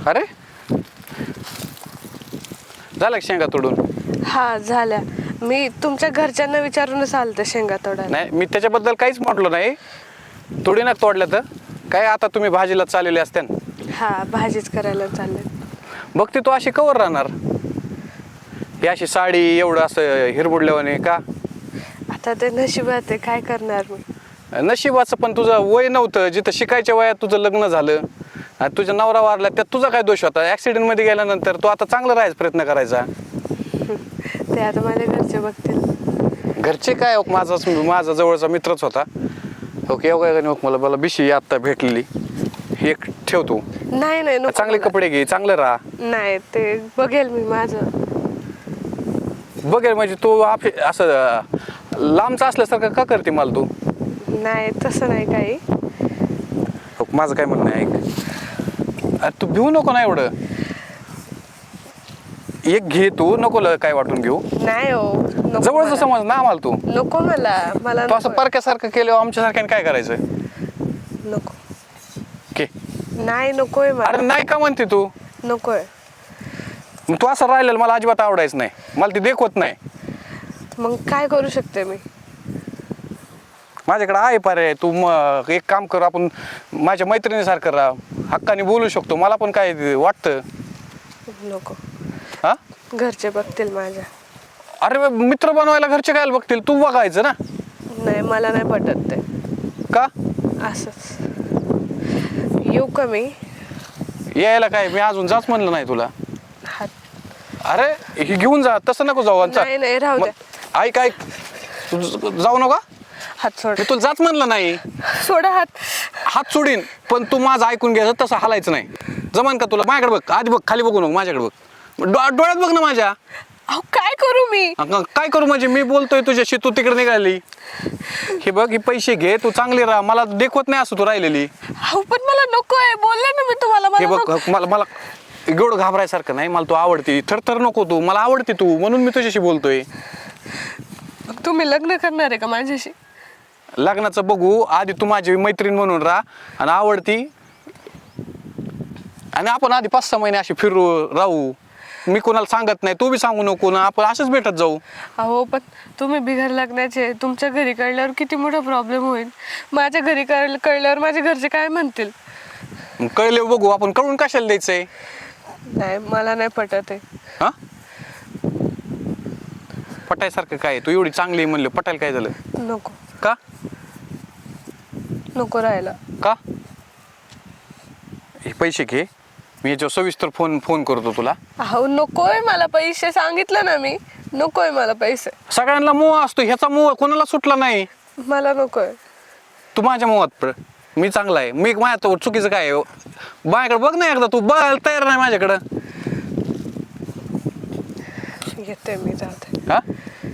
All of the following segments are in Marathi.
अरे झालं का शेंगा तोडून? हा झाल्या. मी तुमच्या घरच्यांना विचारूनच आलते शेंगा तोडायला. नाही, मी त्याच्याबद्दल काहीच म्हटलो नाही. तोडी ना तोडल्या तर काय, आता तुम्ही भाजीला चाललेले असते ना. हा भाजीच करायला चालले. बघ ती तू अशी कवर राहणार, ही अशी साडी एवढं असं हिरबुडल्यावाने का? आता ते नशिबात आहे, काय करणार मी. नशिबाचं पण तुझं वय नव्हतं, जिथं शिकायच्या वयात तुझं लग्न झालं आणि तुझा नवरा वारला, त्यात तुझा काय दोष होता? ऍक्सिडेंट मध्ये गेल्यानंतर तू आता चांगलं राहायचा प्रयत्न करायचा. ते आता माझ्या घरचे बघतील. घरचे काय, माझा जवळचा मित्रच होता. ओके मला मला बिशी आत्ता भेटलेली, एक ठेवतो. नाही नाही नको चांगले मला. कपडे घे, चांगलं राहा. नाही ते बघेल मी माझं. बघेल म्हणजे तू असं लांबचं असल्यासारखं का करते मला तू? नाही तसं नाही काही. माझं काय म्हणणं आहे ऐक. अरे तू भिवू नको ना एवढं. एक घे तू, नको काय वाटून घेऊ. नाही हो नको जवळचं मला. समज ना आम्हाला तू. नको मला तू असं नको. परक्यासारखं केलं आमच्यासारख्याने काय करायचं? नको. घे. नाही नकोय अरे मला. नाही का म्हणते तू? नकोय. मग तू असं राहिलेलं मला अजिबात आवडायचं नाही, मला ती देखवत नाही. मग काय करू शकते मी? माझ्याकडे आहे पर्याय. तू एक काम कर, आपण माझ्या मैत्रिणीसारखं राहा, हक्काने बोलू शकतो. मला पण काय वाटतं. नको. हा घरचे बघतील माझ्या. अरे मित्र बनवायला घरचे काय बघतील, तू बघायचं ना. नाही मला नाही पटत ते. का? असंच. येऊ का मी? यायला काय, मी अजून जाच म्हणलं नाही तुला. हात. अरे ही घेऊन जा, तसं नको जाऊ. नाही नाही राहू द्या. ऐक ऐक, तू जाऊ नका. हात सोड. मी तुला जाच म्हणलं नाही. सोडा हात. हात सोडीन, पण तू माझं ऐकून घ्यायचं, तसं हालायचं नाही. जमान का तुला? माझ्याकडे बघ आधी, बघ खाली बघू नको, माझ्याकडे बघ. डोळ्यात बघ ना माझ्या. अहो काय करू मी? काय करू म्हणजे? मी बोलतोय तुझ्याशी, तू तिकडे निघाली. हे बघ, ही पैसे घे, तू चांगली राहा. मला देखवत नाही असं तू राहिलेली. अहो पण मला नकोय, बोलले ना मी तुम्हाला. हे मला बघ, मला एवढं घाबरायसारखं नाही. मला तू आवडते, थरथर नको तू. मला आवडते तू, म्हणून मी तुझ्याशी बोलतोय. मग तुम्ही लग्न करणार आहे का माझ्याशी? लग्नाचं बघू, आधी तू माझी मैत्रीण म्हणून राहा आणि आवडती, आणि आपण आधी 5-6 महिने अशी फिरू राहू. मी कोणाला सांगत नाही, तू बी सांगू नको ना, आपण असंच भेटत जाऊ. अहो पण तुम्ही बिगर लग्नाचे, तुमच्या घरी कळल्यावर किती मोठा प्रॉब्लेम होईल. माझ्या घरी कळल्यावर माझे घरचे काय म्हणतील? कळले बघू आपण, कळून कशाला द्यायचंय? नाही मला नाही पटत आहे. हा पटायसारखं काय? तू एवढी चांगली म्हणलं, पटायला काय झालं? नको. का? नको राहायला. का? हे पैसे घे, मी याच्यावर सविस्तर फोन करतो तुला. अहो नकोय मला पैसे, सांगितलं ना मी. नकोय मला पैसे. सगळ्यांना मोह असतो, ह्याचा मोह कोणाला सुटला नाही. मला नकोय. तू माझ्या मोहात पड. मी चांगला आहे, मी माझ्या चुकीचं काय आहे? माझ्याकडे बघ ना एकदा, तू बघायला तयार नाही माझ्याकडं. येते मी, जाते. हा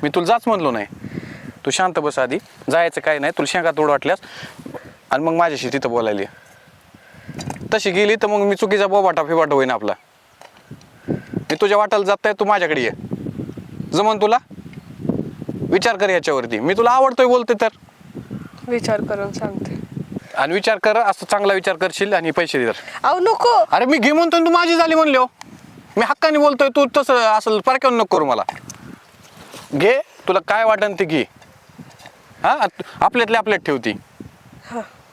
मी तुला जाच म्हणलो नाही. तू शांत बस आधी, जायचं काय नाही. तुला शेंगा तोड वाटल्यास आणि मग माझ्याशी तिथं बोलायली. तशी गेली तर मग मी चुकीचा बोबाटा फिबाटा होईन आपला. मी तुझ्या वाटायला जात आहे, तू माझ्याकडे ये. जमन तुला? विचार कर याच्यावरती. मी तुला आवडतोय बोलते तर. विचार करून सांगते. आणि विचार कर, असं चांगला विचार करशील आणि पैसे दे. अहो नको. अरे मी घे म्हणतोय, तू माझी झाली म्हणले. मी हक्काने बोलतोय, तू तसं असं परक्यावर नको करू मला. घे, तुला काय वाटन ते घे. हा आपल्यातल्या आपल्यात ठेवती.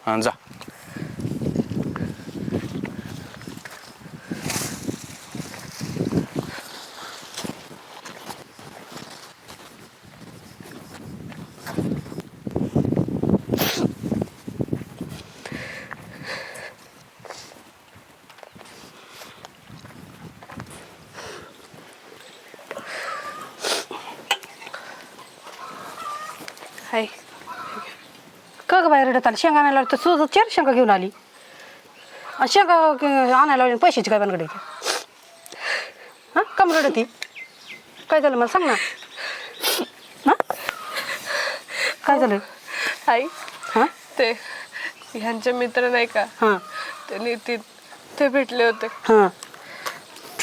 हा जा. हाय. का ग बाहेर रडत आली? शेंगा आणायला तर तुझं 4 शेंगा घेऊन आली, आणि शेंगा आणायला लावली, पैशाची काय बनगड येते? हां कम रडती? काय झालं मला सांग ना. हां काय झालं? आई हां ते ह्यांचे मित्र नाही का, हां ते नितीन, ते भेटले होते. हां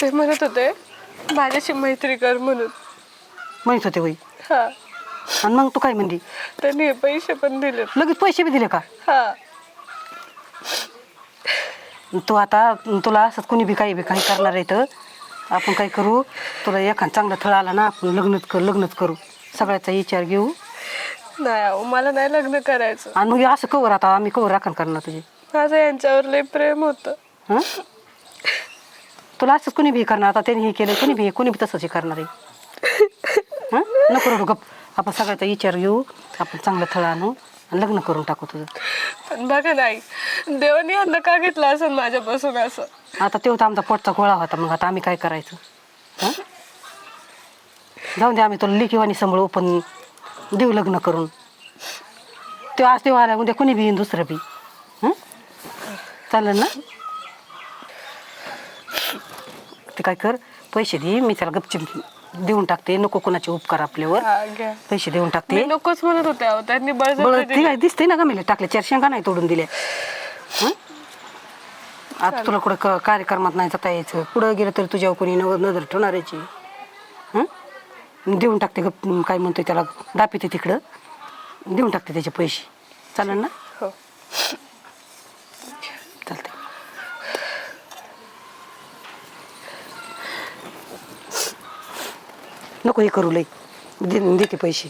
ते म्हणत होते माझ्याशी मैत्री कर म्हणून. म्हणत होते होई? हा. आणि मग तू काय म्हणली? त्यांनी हे पैसे पण दिले. लगेच पैसे बी दिले का? हा. तू आता तुला असंच कुणी बी काही करणार आहे तर आपण काय करू, तुला एखाद चांगला थळ आला ना आपण लग्नच करू, सगळ्याचा विचार घेऊ. नाही अहो, मला नाही लग्न करायचं. आणि मग असं कवर आता आम्ही कवर राखण करणार तुझी. माझं यांच्यावर लय प्रेम होतं. हं तुला असंच कुणी बी करणार, आता त्यांनी हे केलं कुणी बी तसंच हे करणार आहे. हं नको रडू गप, आपण सगळ्याचा विचार घेऊ, आपण चांगलं थळ आणू आणि लग्न करून टाकू तुझं. पण बघा नाही, देवाने यांना का घेतलं असं माझ्यापासून असं. आता तेव्हा आमचा पोटचा गोळा होता, मग आता आम्ही काय करायचं. हं जाऊन दे, आम्ही तुला लेकीवानी सांभाळू, पण देऊ लग्न करून. तो आज तेव्हा आला, उद्या कुणी बी येईन दुसरं बी. हं चालेल ना. ते काय कर, पैसे दे, मी त्याला गपचिप देऊन टाकते, नको कोणाचे उपकार आपल्यावर. हा, घ्या. पैसे देऊन मी टाकते. नकोच म्हणत होते अहो, त्यांनी बळजबरी बरं दिली. ठीक आहे, दिसते ना गमेले टाकले, 4 शेंगा नाही तोडून दिल्या. हं आता तुला कुठं कार्यक्रमात नाही जाता यायचं, कुठं गेलं तरी तुझ्यावर कोणी नजर ठेवणार याची. देऊन टाकते गप, काय म्हणतोय त्याला दापिते तिकडं, देऊन टाकते त्याचे पैसे. चालेल ना. हो. चालते. नको हे करू लई, देते पैसे.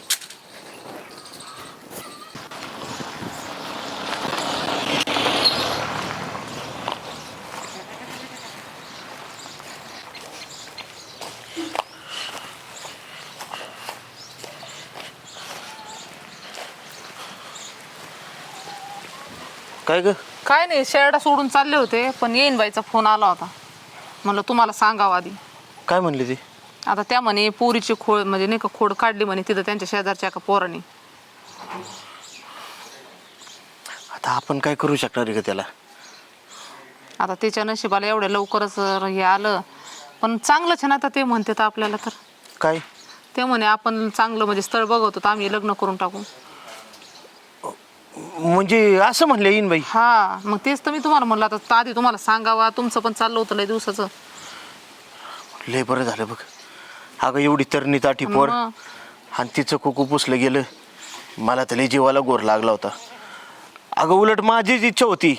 काय ग? काय नाही, शेरडा सोडून चालले होते, पण येईन बाईचा फोन आला होता. म्हणलं तुम्हाला सांगावं आधी. काय म्हणली ती? आता त्या म्हणे पोरीची खोड, म्हणजे नाही का खोड काढली म्हणे तिथं त्यांच्या शेजारच्या एका पोराने. आता आपण काय करू शकणार आहे का त्याला? आता त्याच्या नशिबाला एवढ्या लवकरच हे आलं, पण चांगलंच आहे ना. आता ते म्हणते तर आपल्याला तर काय ते म्हणे आपण चांगलं म्हणजे स्थळ बघवतो तर आम्ही लग्न करून टाकू. म्हणजे असं म्हणले येईन बाई? हा, मग तेच तर मी तुम्हाला म्हणलं आता आधी तुम्हाला सांगावा. तुमचं पण चाललं होतं लय दिवसाचं. लय बरं झालं बघ. अगं एवढी तरणी ताठी पोर मग. आणि तिचं कुकू पुसलं गेलं, मला तर लय जीवाला गोर लागला होता. अगं उलट माझीच इच्छा होती,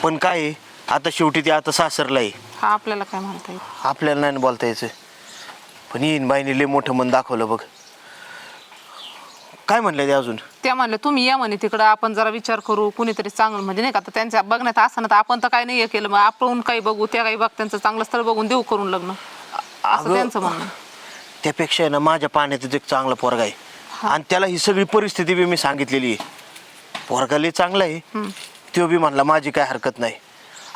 पण काय आहे, आता शेवटी ती आता सासरला आहे. हा, आपल्याला काय म्हणता येईल. आपल्याला नाही बोलता यायचं. पण येईन बाईने लय मोठं मन दाखवलं बघ. काय म्हणलं ते अजून? त्या म्हणले तुम्ही या म्हणे तिकडं, आपण जरा विचार करू, कुणीतरी चांगलं म्हणजे नाही का. आता त्यांच्या बघण्यात असं ना, तर आपण तर काही नाही हे केलं, मग आपण काही बघू, त्या काही बघ, त्यांचं चांगलं स्थळ बघून देऊ करून लग्न, असं त्यांचं म्हणणं. त्यापेक्षा आहे ना, माझ्या पाण्यात एक चांगला पोरगा आहे, आणि त्याला ही सगळी परिस्थिती बी मी सांगितलेली आहे. पोरगा लय चांगला आहे, तो बी म्हणला माझी काय हरकत नाही.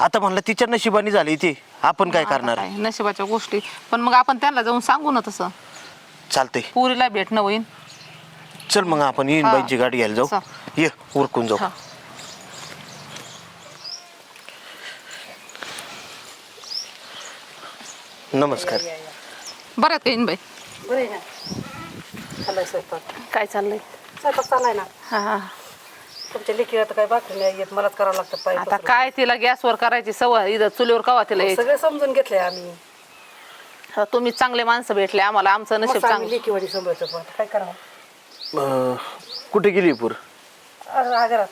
आता म्हणलं तिच्या नशिबाने झाली ती, आपण काय करणार? काय नशिबाच्या गोष्टी. पण मग आपण त्यांना जाऊन सांगू ना तसं. चालतंय, पुरीला भेटणं होईन. चल मग आपण येईन हा. बाईची गाडी घ्यायला जाऊ. चल. ये उरकून जाऊ. हा. नमस्कार. बरं आहेत का येईन बाई? बरं आहे ना. चाललाय स्वयंपाक. काय चाललंय? स्वयंपाक चाललाय ना. हा, तुमच्या लेकी आता काय बाकी नाही येत, मलाच करावं लागतं आता पाहिजे. काय तिला गॅसवर करायची सवय, इथं चुलीवर कवा तिला यायचं. सगळं समजून घेतलंय आम्ही. तुम्ही चांगले माणसं भेटले आम्हाला, आमचं नशीब मस्त आम्ही चांगलं. लेकीवाडी सांभाळतो, पण आता काय करावं. कुठे गेली पूर? घरात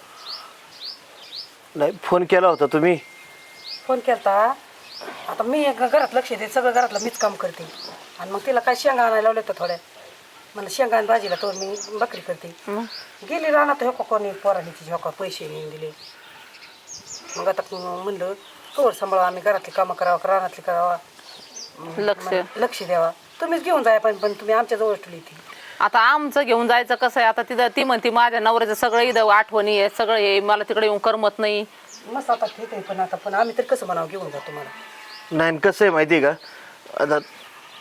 नाही, फोन केला होता तुम्ही? फोन केलता. आता मी घरात लक्ष देते, सगळं घरातलं मीच काम करते. आणि मग तिला काय शेंगा आणायला लावले तर थोड्या, मला शेंगा आणि भाजीला तर मी बकरी करते. गेली रानात, हो कोणी पोराने तिचे हो पैसे नेऊन दिले. मग आता म्हणलं कवर सांभाळा, आम्ही घरातली कामं करावं, रानातली करावा, लक्ष द्यावा. तुम्हीच घेऊन जाय, पण तुम्ही आमच्या जवळ ठेवली ती. आता आमचं घेऊन जायचं कसं आहे, आता तिथं ती म्हणते माझ्या नवऱ्याचं सगळं इथं आठवणी आहे, सगळं हे मला तिकडे येऊन करमत नाही. मस्त आता ठीक आहे, पण पण आम्ही तर कसं म्हणावं घेऊन जा तुम्हाला. नाही, कसं आहे माहिती आहे का, आता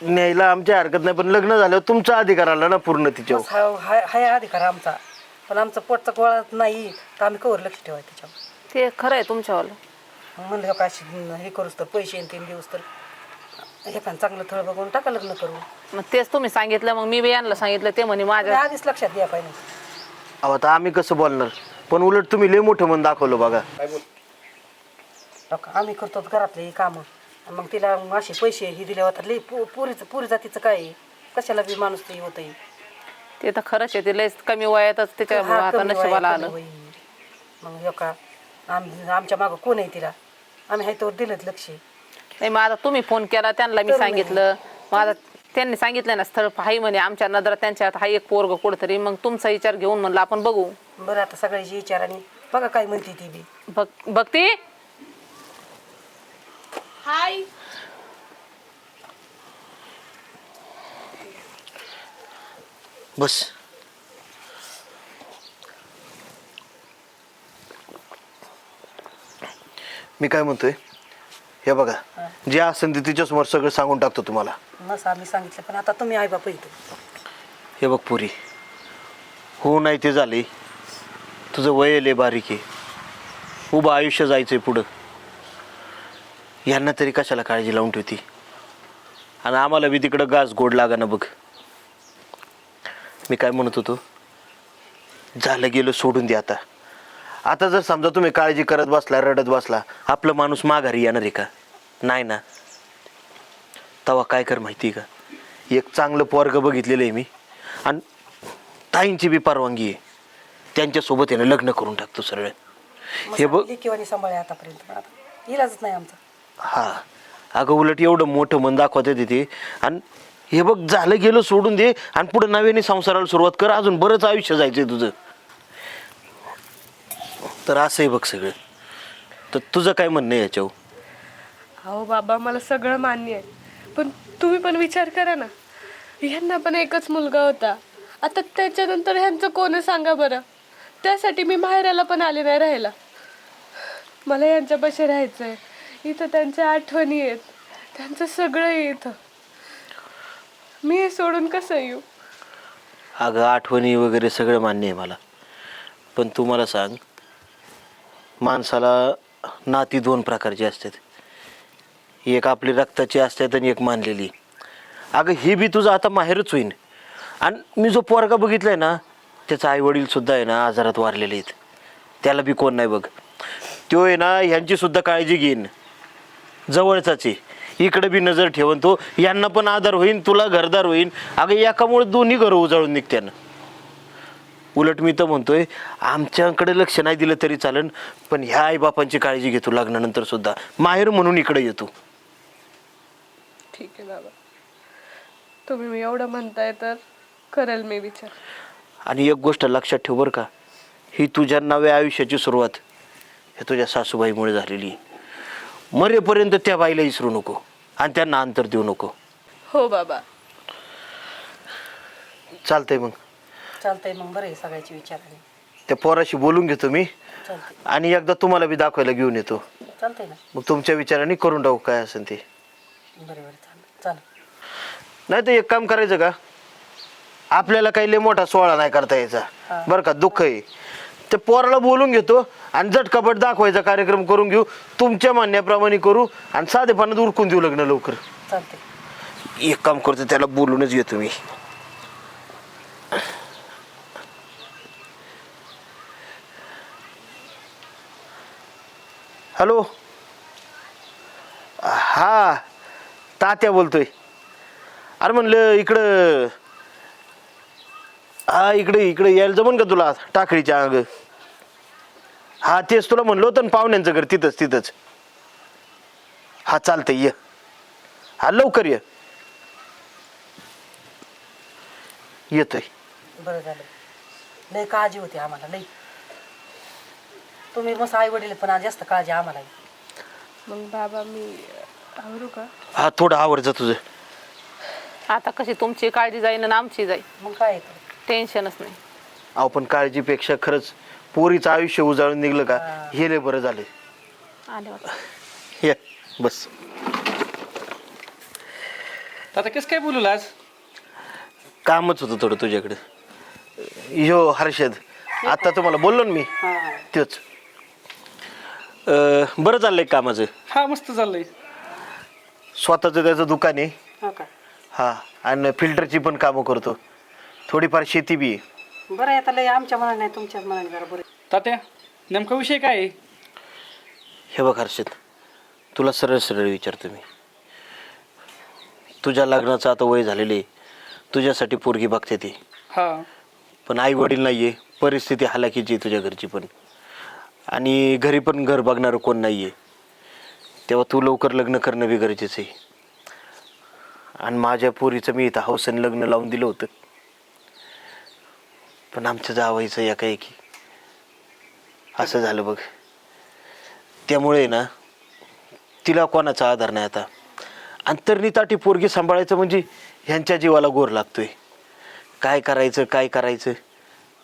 न्यायला आमच्या हरकत नाही, पण लग्न झाल्यावर तुमचा अधिकार आला ना पूर्ण तिच्यावर. हाय अधिकार आमचा, पण आमचा पोटचा गोळा नाही तर आम्ही कवर लक्ष ठेवाय त्याच्यावर. ते खरं आहे तुमच्यावालं. म्हणलं का हे करूच तर पैसे 3 दिवस तर हे पण चांगलं थळ बघून टाका लग्न करू. मग तेच तुम्ही सांगितलं, मग मी यांना सांगितलं, ते म्हणे माझ्या. आधीच लक्षात घ्या पाहिजे. अहो आता आम्ही कसं बोलणार, पण उलट तुम्ही लय मोठं मन दाखवलं बघा. आम्ही करतो घरातले कामं, मग तिला असे पैसे हे दिले होतात. लई पुरी जातीचं काय आहे, कशाला बी माणूस ते होत. ते तर खरंच आहे, ते लयच कमी वयातच त्याच्या आता नशिबाला आलं. मग हो का आमच्या मागं कोण आहे तिला, आम्ही आहे तोवर दिलं लक्ष. नाही मग आता तुम्ही फोन केला त्यांना मी सांगितलं, मग आता त्यांनी सांगितलं ना स्थळ हाय म्हणे आमच्या नजरात, त्यांच्या हाय एक पोरग कुठतरी, मग तुमचा विचार घेऊन म्हणलं आपण बघू. बरं आता सगळ्याची विचाराने बघा काय म्हणते ती बी. भक्ती हाय. बस. मी काय म्हणतोय, हे बघा जे असेल ते तिच्यासमोर सगळं सांगून टाकतो तुम्हाला. नसं आम्ही सांगितलं, पण आता तुम्ही आई बाप इथं. हे बघ पुरी, हो नाही ते झाले, तुझं वय लय बारीक आहे, उभं आयुष्य जायचंय पुढं. यांना तरी कशाला काळजी लावून ठेवती, आणि आम्हाला बी तिकडं गास गोड लागा ना बघ. मी काय म्हणत होतो, झालं गेलं सोडून दे आता. आता जर समजा तुम्ही काळजी करत बसला, रडत बसला, आपलं माणूस माघारी येणार आहे का? नाही ना. तेव्हा काय कर माहिती का, एक चांगलं पोरगं बघितलेलं आहे मी, आणि ताईंची बी परवानगी आहे, त्यांच्यासोबत आहे ना लग्न करून टाकतो सरळ. हे बघ किंवा सांभाळे आतापर्यंत, पण आता इलाजच नाही आमचा. हा अगं उलट एवढं मोठं मन दाखवते तिथे, आणि हे बघ झालं गेलं सोडून दे, आणि पुढे नव्याने संसाराला सुरुवात कर, अजून बरंच आयुष्य जायचंय तुझं. तर असं आहे बघ सगळं. तर तुझं काय म्हणणं आहे याच्यावर? अहो बाबा, मला सगळं मान्य आहे, पण तुम्ही पण विचार करा ना, ह्यांना पण एकच मुलगा होता, आता त्याच्यानंतर ह्यांचं कोण आहे सांगा बरं. त्यासाठी मी माहेराला पण आले नाही राहायला. मला यांच्यापाशी राहायचं आहे. इथं त्यांच्या आठवणी आहेत, त्यांचं सगळं आहे इथं. मी हे सोडून कसं येऊ? अगं आठवणी वगैरे सगळं मान्य आहे मला, पण तू मला सांग, माणसाला नाती दोन प्रकारची असतात, एक आपली रक्ताची असतात आणि एक मानलेली. अगं हे बी तुझं आता माहेरच होईन. आणि मी जो पोरगा बघितलाय ना, त्याचा आईवडील सुद्धा आहे ना आजारात वारलेले आहेत, त्याला बी कोण नाही बघ. तो आहे ना ह्यांची सुद्धा काळजी घेईन, जवळचाच आहे, इकडे बी नजर ठेवून तो, यांना पण आधार होईन, तुला घरदार होईन. अगं एकामुळे दोन्ही घरं उजाळून निघत्यानं. उलट मी तर म्हणतोय, आमच्याकडे लक्ष नाही दिलं तरी चालेल, पण ह्या आईबापांची काळजी घेतो लग्नानंतर सुद्धा, माहेर म्हणून इकडे येतो. ठीक आहे बाबा, तुम्ही मी एवढं म्हणताय तर करेल मी विचार. आणि एक गोष्ट लक्षात ठेव बरं का, ही तुझ्या नव्या आयुष्याची सुरुवात हे तुझ्या सासूबाईमुळे झालेली आहे. मरेपर्यंत त्या बाईला विसरू नको, आणि त्यांना अंतर देऊ नको. हो बाबा. चालतंय मग. चालतंय मग, बरं आहे सगळ्याची विचाराने. त्या पोराशी बोलून घेतो मी, चालतंय. आणि एकदा तुम्हाला बी दाखवायला घेऊन येतो. चालतंय ना. मग तुमच्या विचाराने करून टाकू काय असेल ते. बरं बरं, चालेल चालेल. नाही तर एक काम करायचं का, आपल्याला काही लय मोठा सोहळा नाही करता यायचा बरं का, दुःख आहे. ते पोराला बोलून घेतो, आणि झटकापट दाखवायचा कार्यक्रम करून घेऊ, तुमच्या म्हणण्याप्रमाणे करू, आणि साधेपणात उरकून देऊ लग्न लवकर. चालतंय. एक काम करतो, त्याला बोलूनच घेतो मी. हॅलो, हा तात्या बोलतोय. अरे म्हणलं इकडं, हा इकडे इकडे यायला जमन का तुला टाकळीच्या अंग? हा तेच तुला म्हणलं होतं ना, पाहुण्यांचं घर तिथंच तिथंच. हा चालतंय, ये. हा लवकर ये. येतोय. बरं झालं, लय काळजी होती आम्हाला लई. तुम्ही मस्त आई वडील, पण आज जास्त काळजी आम्हाला. मग बाबा मी आवरू का? हा थोडं आवडतं तुझं. आता कशी तुमची काळजी जाईन आणि आमची जाईल, मग काय येतं. टेन्शनच नाही. अहो पण काळजीपेक्षा खरंच पोरीचं आयुष्य उजाळून निघलं का, हे लय बरं झालं. आले वाटतं. ये बस. आता कसं काय बोलू आज? कामच होतं थोडं तुझ्याकडे. यो हर्षद, आता तुम्हाला बोललो ना मी, तेच. बरं चाललंय कामाचं. हा मस्त चाललंय. स्वतःचं त्याचं दुकान आहे. हो का? हा, आणि फिल्टरची पण कामं करतो, थोडीफार शेती बी आहे. बरं आहे आता, लय आमच्या मनाने नाही तुमच्याच मनाने जरा बरं. तात्या नेमका विषय काय आहे? हे बघ हर्षद, तुला सरळ सरळ विचारतो मी. तुझ्या लग्नाचं आता वय झालेलं आहे, तुझ्यासाठी पोरगी बघते ती, हा पण आई वडील नाही आहे, परिस्थिती हालाकीची आहे तुझ्या घरची पण, आणि घरी पण घर बघणारं कोण नाही आहे. तेव्हा तू लवकर लग्न करणं बी गरजेचं आहे. आणि माझ्या पोरीचं मी इथं हौसेनं लग्न लावून दिलं होतं, पण आमच्या जावईचं एकाएकी असं झालं बघ. त्यामुळे ना तिला कोणाचा आधार नाही आता. अंतर्निताठी पोरगी सांभाळायचं म्हणजे ह्यांच्या जीवाला गोर लागतोय. काय करायचं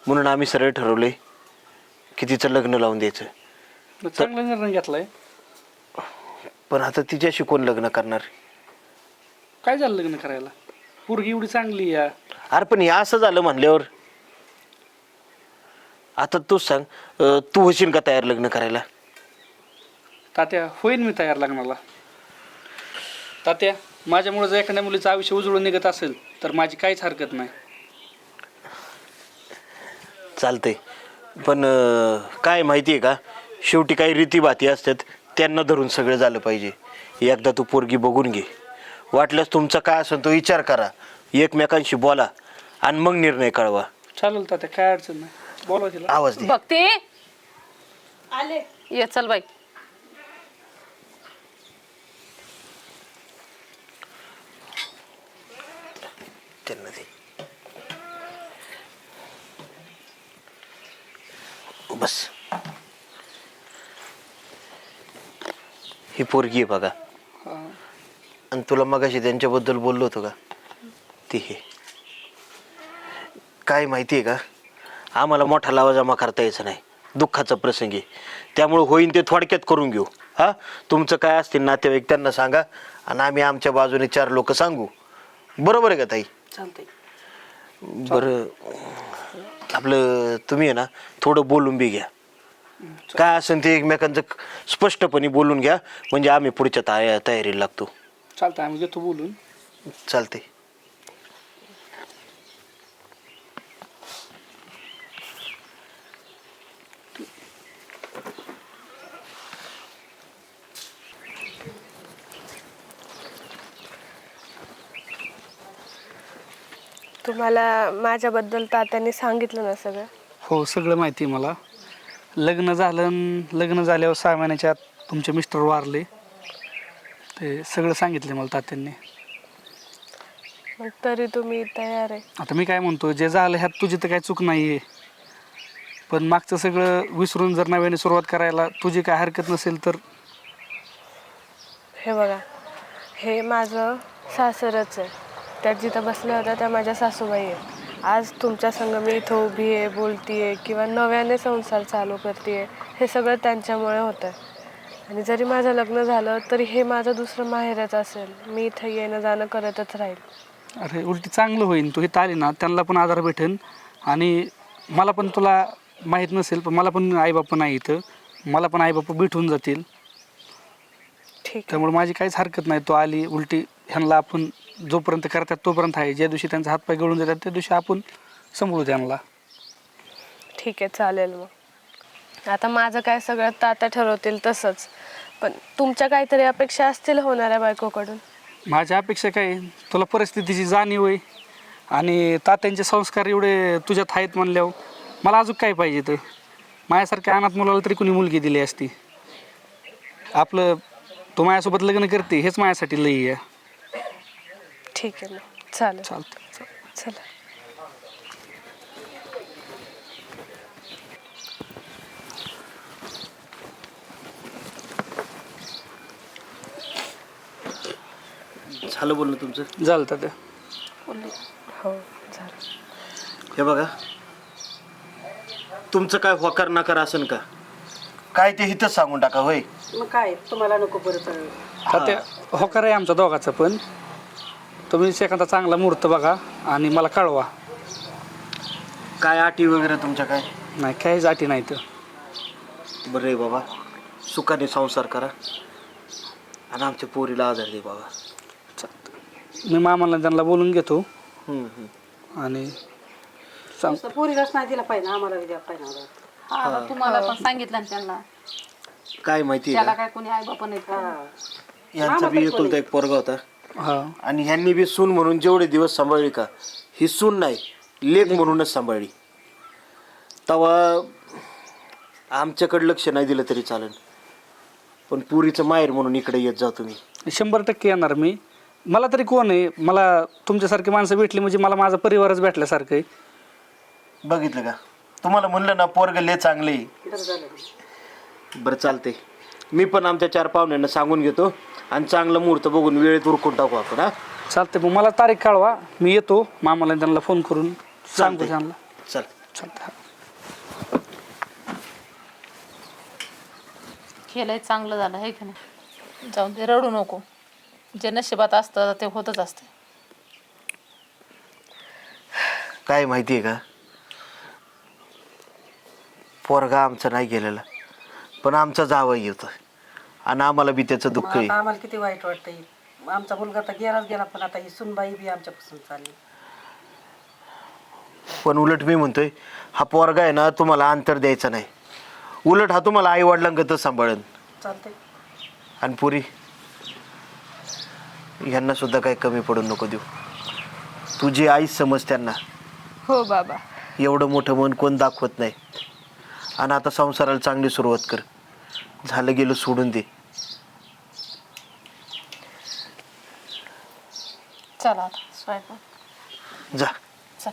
म्हणून आम्ही सरळ ठरवलंय की तिचं लग्न लावून द्यायचं. चांगला निर्णय घेतलाय. पण आता तिच्याशी कोण लग्न करणार? काय झालं लग्न करायला? पोरगी एवढी चांगली या. अरे पण हे असं झालं म्हणल्यावर आता तूच सांग, तू होशील का तयार लग्न करायला? तात्या होईन मी तयार लग्नाला. तात्या माझ्यामुळे जर एखाद्या मुलीचं आयुष्य उजळून निघत असेल तर माझी काहीच हरकत नाही. चालतंय, पण काय माहिती आहे का, शेवटी काही रीतीभाती असतात, त्यांना धरून सगळं झालं पाहिजे. एकदा तू पोरगी बघून घे, वाटल्यास तुमचा काय असेल तो विचार करा, एकमेकांशी बोला आणि मग निर्णय कळवा. चालेल तात्या, काय अडचण नाही. बोलवा तिला. आवाज दे. बघते आले. ये चल बाई. त्यांना दे. बस. ही पोरगी आहे बघा. हा. आणि तुला मगाशी त्यांच्याबद्दल बोललो होतो का, ती हे. काय माहिती आहे का, आम्हाला मोठा लावा जमा करता यायचा नाही, दुःखाचा प्रसंग आहे. त्यामुळे होईन ते थोडक्यात करून घेऊ. हा, तुमचं काय असतील नातेवाईक त्यांना सांगा आणि आम्ही आमच्या बाजूने 4 लोक सांगू. बरोबर आहे का ताई? चालतंय. बरं, आपलं तुम्ही आहे ना थोडं बोलून बी घ्या. काय असेल ते एकमेकांचं स्पष्टपणे बोलून घ्या, म्हणजे आम्ही पुढच्या तयारीला लागतो. चालतं, आम्ही घेतो बोलून. चालते. तुम्हाला माझ्याबद्दल तात्यांनी सांगितलं ना सगळं? हो, सगळं माहिती आहे मला. लग्न झाल्यावर 6 महिन्याच्या आत तुमचे मिस्टर वारले, ते सगळं सांगितलं मला तात्यांनी. मग तरी तुम्ही तयार आहे? आता मी काय म्हणतो, जे झालं ह्यात तुझी तर काही चूक नाही आहे, पण मागचं सगळं विसरून जर नव्याने सुरुवात करायला तुझी काय हरकत नसेल तर. हे बघा, हे माझं सासरच आहे. त्या जिथं बसल्या होत्या त्या माझ्या सासूबाई आहे. आज तुमच्या संग मी इथं उभी आहे, बोलती आहे किंवा नव्याने संसार चालू करते आहे, हे सगळं त्यांच्यामुळे होतं. आणि जरी माझं लग्न झालं तरी हे माझं दुसरं माहेरच असेल. मी इथं येणं जाणं करतच राहील. अरे उलटी चांगलं होईल, तू इथं आली ना त्यांना पण आधार भेटेल. आणि मला पण, तुला माहीत नसेल पण मला पण आईबाप नाही इथं, मला पण आईबाप भेटून जातील. ठीक आहे. त्यामुळे माझी काहीच हरकत नाही. तू आली, उलटी ह्यांना आपण जोपर्यंत करतात तोपर्यंत आहे, ज्या दिवशी त्यांचा हातपाय गळून जातात त्या दिवशी आपण सांभाळू त्यांना. ठीक आहे, चालेल. मग आता माझं काय सगळं तात्या ठरवतील तसंच, पण तुमच्या काहीतरी अपेक्षा असतील होणाऱ्या बायकोकडून? माझ्या अपेक्षा काय, तुला परिस्थितीची जाणीव आहे आणि तात्यांचे संस्कार एवढे तुझ्यात आहेत म्हणल्यावर मला अजून काय पाहिजे. तर माझ्यासारख्या अनाथ मुलाला तरी कुणी मुलगी दिली असती. आपलं तो माझ्यासोबत लग्न करते हेच माझ्यासाठी लई आहे. ठीक आहे, मग चालेल. चालतं. चला. झालं बोलणं तुमचं? झालं तर हो, झालं. हे बघा, तुमचं काय होकार नाकार असेल का काय ते इथंच सांगून टाका. होय, मग काय तुम्हाला नको परत? तात्या होकार आहे आमचा दोघाचा, पण तुम्ही एखादा चांगला मुहूर्त बघा आणि मला कळवा. काय अटी वगैरे तुमच्या काय? नाही, काहीच अटी नाही. तर बरं आहे बाबा, सुखाने संसार करा आणि आमच्या पोरीला आधार दे बाबा. मी मामाला त्यांना बोलून घेतो आणि सांग. पोरीलाच नाही दिला पाहिजे, आम्हाला द्या पाहिजे. हा, तुम्हाला पण सांगितलं ना त्यांना. काय माहिती त्याला आहे काय कोणी आई बापा नाही का? का, यांचा बी एकुलता एक पोरगा होता हा, आणि ह्यांनी बी सून म्हणून जेवढे दिवस सांभाळली का, ही सून नाही लेक म्हणूनच सांभाळली. तेव्हा आमच्याकडे लक्ष नाही दिलं तरी चालेल, पण पुरीचं माहेर म्हणून इकडे येत जा तुम्ही. 100% येणार मी. मला तरी कोण आहे, मला तुमच्यासारखी माणसं भेटली म्हणजे मला माझा परिवारच भेटल्यासारखं आहे. बघितलं का, तुम्हाला म्हणलं ना पोरग लय चांगले. बरं चालते, मी पण आमच्या 4 पाहुण्यांना सांगून घेतो आणि चांगलं मुहूर्त बघून वेळेत उरकून टाकू आपण. हा चालते, मग मला तारीख कळवा, मी येतो. मामाला आणि त्यांना फोन करून सांगतो त्यांना. चल. चालतं. केलंय चांगलं झालं आहे की नाही. जाऊन दे, रडू नको. जे नशिबात असतं ते होतच असते. काय माहिती आहे का, पोरगा आमचा नाही गेलेला, पण आमचा जावई होता आणि आम्हाला बी त्याचं दुःख आहे. आता आम्हाला किती वाईट वाटतंय. आमचा मुलगा तर गेलाच गेला, पण आता ही सुनबाई बी आमच्यापासून चालली. पण उलट मी म्हणतोय, हा पोरगा आहे ना तुम्हाला अंतर द्यायचं नाही. उलट हा तुम्हाला आई वडिलांगतच सांभाळन. चालतंय. आणि पुरी, यांना सुद्धा काही कमी पडून नको देऊ. तुझी आईच समज त्यांना. हो बाबा. एवढं मोठं मन कोण दाखवत नाही. आणि आता संसाराला चांगली सुरुवात कर. झालं गेलं सोडून दे. चला आता स्वयंपाक. जा. चल.